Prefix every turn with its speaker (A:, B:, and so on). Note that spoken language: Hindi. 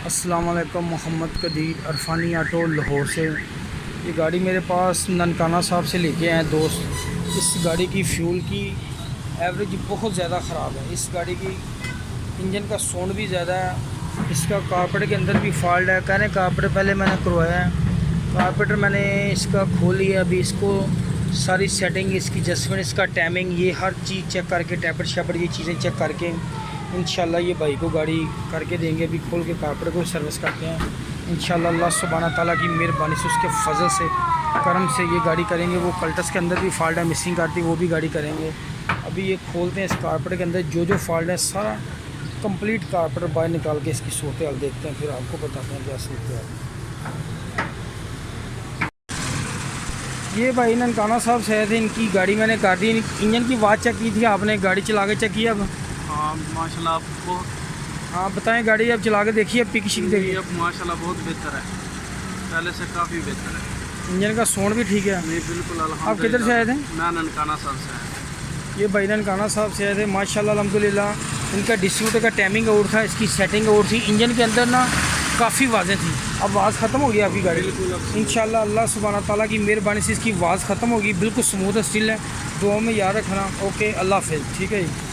A: अस्सलाम वालेकुम। मोहम्मद कदीर अरफानी ऑटो लाहौर से। ये गाड़ी मेरे पास ननकाना साहब से लेके आए दोस्त। इस गाड़ी की फ्यूल की एवरेज बहुत ज़्यादा ख़राब है। इस गाड़ी की इंजन का साउंड भी ज़्यादा है। इसका कारपेटर के अंदर भी फॉल्ट है। कह रहे हैं कारपेटर पहले मैंने करवाया है, कारपेटर मैंने इसका खोल लिया। अभी इसको सारी सेटिंग, इसकी एडजस्टमेंट, इसका टाइमिंग, ये हर चीज़ चेक करके, टैपर शैपर ये चीज़ें चेक करके इंशाल्लाह ये भाई को गाड़ी करके देंगे। अभी खोल के कारपेटर को सर्विस करते हैं इंशाल्लाह। अल्लाह सुब्हाना ताला की मेहरबानी से, उसके फजल से, करम से ये गाड़ी करेंगे। वो कल्टस के अंदर भी फॉल्ट है, मिसिंग करती, वो भी गाड़ी करेंगे। अभी ये खोलते हैं इस कारपेटर के अंदर जो जो फॉल्ट है सारा कंप्लीट कारपेटर बाहर निकाल के इसकी सूरत हाल देखते हैं, फिर आपको बताते हैं क्या सूरत हाल। ये भाई ननकाना साहब से थे, इनकी गाड़ी मैंने कर दी। इंजन की आवाज़ चेक की थी आपने, गाड़ी चला के चेक किया अब?
B: हाँ माशाल्लाह आपको।
A: हाँ बताएं, गाड़ी अब चला के देखिए, पिक शिक देखिए।
B: अब माशाल्लाह बहुत बेहतर है, पहले से काफ़ी बेहतर है।
A: इंजन का साउंड भी ठीक है।
B: नहीं बिल्कुल अल्हम्दुलिल्लाह।
A: आप किधर से आए थे?
B: मैं ननकाना साहब से आया।
A: ये भाई ननकाना साहब से आए थे माशाल्लाह अल्हम्दुलिल्लाह। इनका डिस्ट्रीब्यूटर का टाइमिंग और था, इसकी सेटिंग और थी। इंजन के अंदर ना काफ़ी आवाज़ें थी। अब आवाज़ ख़त्म हो गई आपकी गाड़ी इंशाल्लाह। अल्लाह सुब्हाना ताला की मेहरबानी से इसकी आवाज़ ख़त्म होगी, बिल्कुल स्मूथ है, स्टिल है। दुआ में याद रखना। ओके, अल्लाह हाफ़िज़। ठीक है जी।